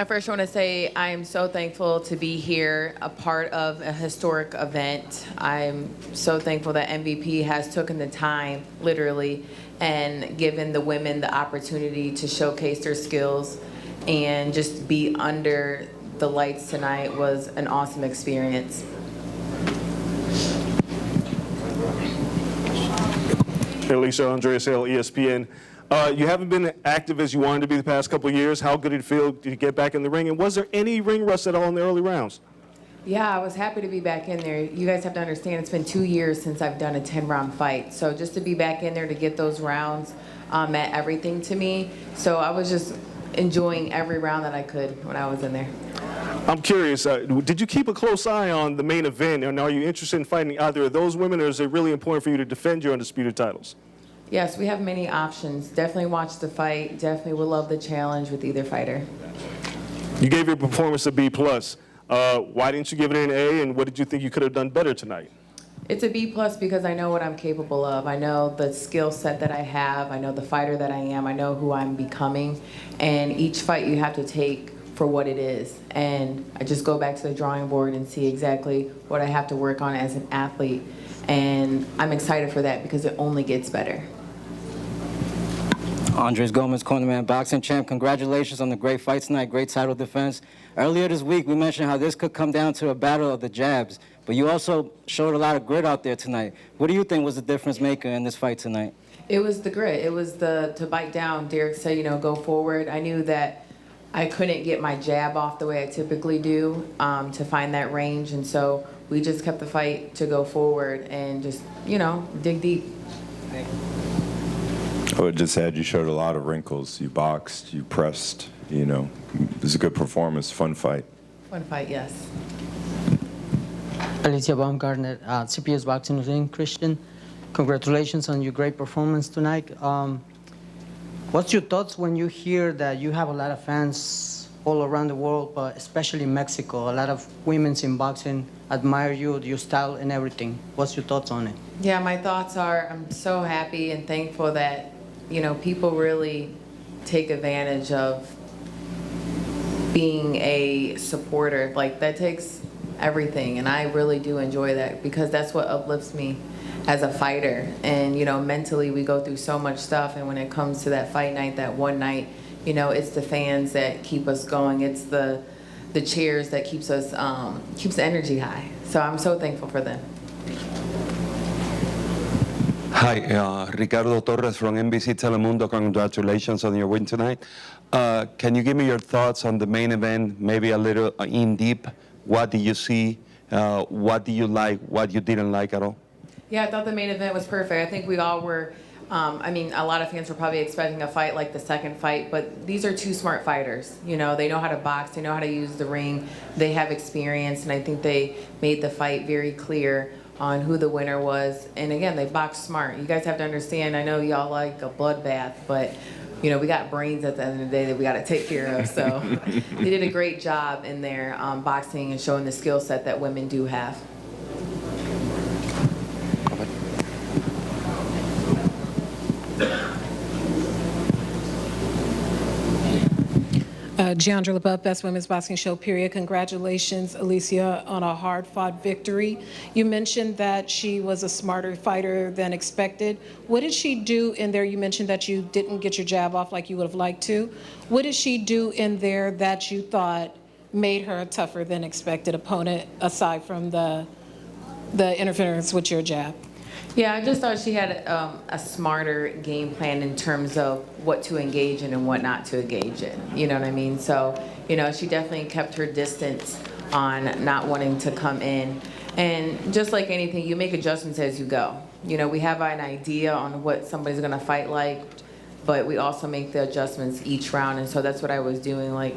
I first want to say I am so thankful to be here, a part of a historic event. I'm so thankful that MVP has taken the time, literally, and given the women the opportunity to showcase their skills, and just be under the lights tonight was an awesome experience. Alycia, Andrea Sale, ESPN. You haven't been active as you wanted to be the past couple of years. How good did it feel to get back in the ring? And was there any ring rust at all in the early rounds? Yeah, I was happy to be back in there. You guys have to understand it's been 2 years since I've done a 10-round fight. So just to be back in there to get those rounds meant everything to me. So I was just enjoying every round that I could when I was in there. I'm curious, did you keep a close eye on the main event? And are you interested in fighting either of those women, or is it really important for you to defend your undisputed titles? Yes, we have many options. Definitely watch the fight. Definitely would love the challenge with either fighter. You gave your performance a B+. Why didn't you give it an A, and what did you think you could have done better tonight? It's a B+ because I know what I'm capable of. I know the skill set that I have. I know the fighter that I am. I know who I'm becoming. And each fight you have to take for what it is. And I just go back to the drawing board and see exactly what I have to work on as an athlete. And I'm excited for that because it only gets better. Andres Gomez, cornerman, boxing champ. Congratulations on the great fight tonight, great title defense. Earlier this week, we mentioned how this could come down to a battle of the jabs, but you also showed a lot of grit out there tonight. What do you think was the difference maker in this fight tonight? It was the grit. It was to bite down. Derek said, you know, go forward. I knew that I couldn't get my jab off the way I typically do to find that range, and so we just kept the fight to go forward and just, you know, dig deep. I would just add you showed a lot of wrinkles. You boxed, you pressed, you know. It was a good performance, fun fight. Fun fight, yes. Alycia Baumgardner, CPS Boxing Ring, Christian. Congratulations on your great performance tonight. What's your thoughts when you hear that you have a lot of fans all around the world, but especially in Mexico? A lot of women in boxing admire you, your style and everything. What's your thoughts on it? Yeah, my thoughts are I'm so happy and thankful that, you know, people really take advantage of being a supporter. Like, that takes everything, and I really do enjoy that because that's what uplifts me as a fighter. And, you know, mentally we go through so much stuff, and when it comes to that fight night, that one night, you know, it's the fans that keep us going. It's the cheers that keeps us, keeps the energy high. So I'm so thankful for them. Hi, Ricardo Torres from NBC Telemundo. Congratulations on your win tonight. Can you give me your thoughts on the main event, maybe a little in deep? What did you see? What did you like? What you didn't like at all? Yeah, I thought the main event was perfect. I think we all were, I mean, a lot of fans were probably expecting a fight like the second fight, but these are two smart fighters. You know, they know how to box, they know how to use the ring, they have experience, and I think they made the fight very clear on who the winner was. And again, they boxed smart. You guys have to understand, I know y'all like a bloodbath, but you know, we got brains at the end of the day that we got to take care of. So they did a great job in their boxing and showing the skill set that women do have. Giandra LaBeouf, Best Women's Boxing Show, period. Congratulations, Alycia, on a hard-fought victory. You mentioned that she was a smarter fighter than expected. What did she do in there? You mentioned that you didn't get your jab off like you would have liked to. What did she do in there that you thought made her a tougher than expected opponent, aside from the interference with your jab? Yeah, I just thought she had a smarter game plan in terms of what to engage in and what not to engage in. You know what I mean? So, you know, she definitely kept her distance on not wanting to come in. And just like anything, you make adjustments as you go. You know, we have an idea on what somebody's going to fight like, but we also make the adjustments each round. And so that's what I was doing. Like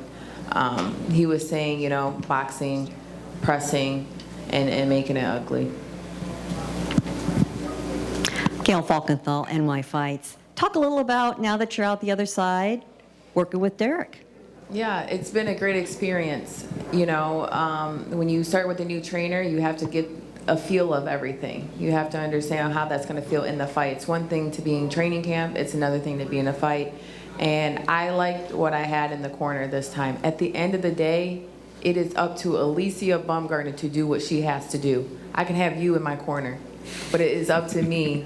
he was saying, you know, boxing, pressing, and making it ugly. Gail Falkenthal, NY Fights. Talk a little about, now that you're out the other side, working with Derek. Yeah, it's been a great experience. You know, when you start with a new trainer, you have to get a feel of everything. You have to understand how that's going to feel in the fight. It's one thing to be in training camp, it's another thing to be in a fight. And I liked what I had in the corner this time. At the end of the day, it is up to Alycia Baumgardner to do what she has to do. I can have you in my corner, but it is up to me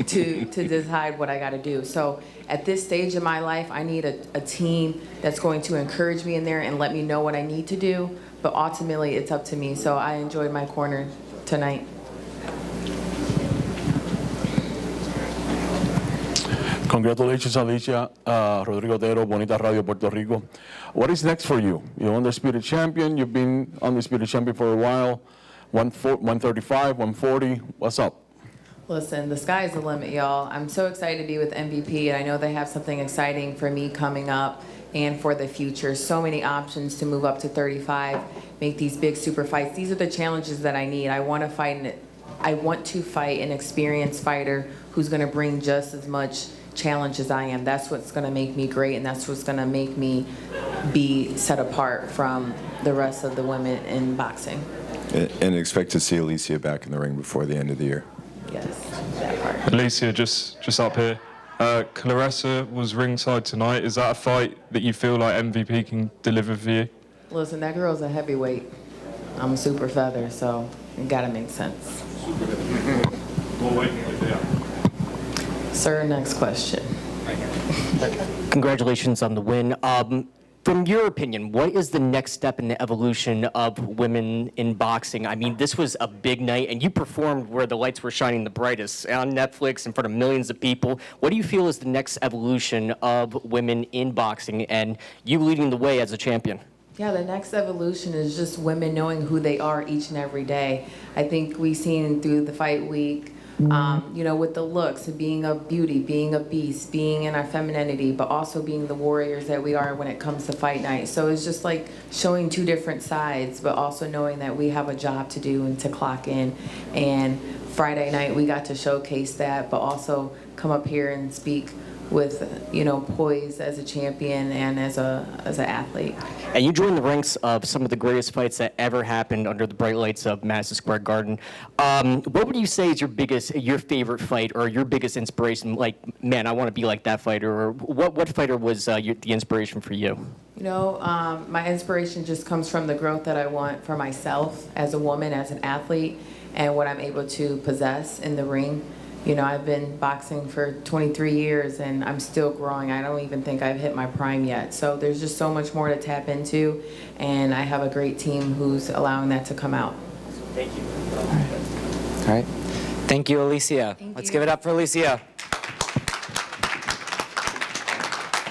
to decide what I got to do. So at this stage of my life, I need a team that's going to encourage me in there and let me know what I need to do. But ultimately, it's up to me. So I enjoyed my corner tonight. Congratulations, Alycia. Rodrigo Otero, Bonita Radio, Puerto Rico. What is next for you? You're undisputed champion. You've been undisputed champion for a while. 135, 140. What's up? Listen, the sky's the limit, y'all. I'm so excited to be with MVP, and I know they have something exciting for me coming up and for the future. So many options to move up to 35, make these big super fights. These are the challenges that I need. I want to fight an experienced fighter who's going to bring just as much challenge as I am. That's what's going to make me great, and that's what's going to make me be set apart from the rest of the women in boxing. And expect to see Alycia back in the ring before the end of the year. Yes, that part. Alycia, just up here. Clarissa was ringside tonight. Is that a fight that you feel like MVP can deliver for you? Listen, that girl's a heavyweight. I'm a super feather, so it gotta make sense. Sir, next question. Congratulations on the win. From your opinion, what is the next step in the evolution of women in boxing? I mean, this was a big night, and you performed where the lights were shining the brightest, on Netflix, in front of millions of people. What do you feel is the next evolution of women in boxing, and you leading the way as a champion? Yeah, the next evolution is just women knowing who they are each and every day. I think we've seen through the fight week, you know, with the looks, being a beauty, being a beast, being in our femininity, but also being the warriors that we are when it comes to fight night. So it's just like showing two different sides, but also knowing that we have a job to do and to clock in. And Friday night, we got to showcase that, but also come up here and speak with, you know, poise as a champion and as an athlete. And you joined the ranks of some of the greatest fights that ever happened under the bright lights of Madison Square Garden. What would you say is your favorite fight or your biggest inspiration? Like, man, I want to be like that fighter. Or what fighter was the inspiration for you? You know, my inspiration just comes from the growth that I want for myself as a woman, as an athlete, and what I'm able to possess in the ring. You know, I've been boxing for 23 years and I'm still growing. I don't even think I've hit my prime yet. So there's just so much more to tap into, and I have a great team who's allowing that to come out. Thank you. All right. Thank you, Alycia. Let's give it up for Alycia.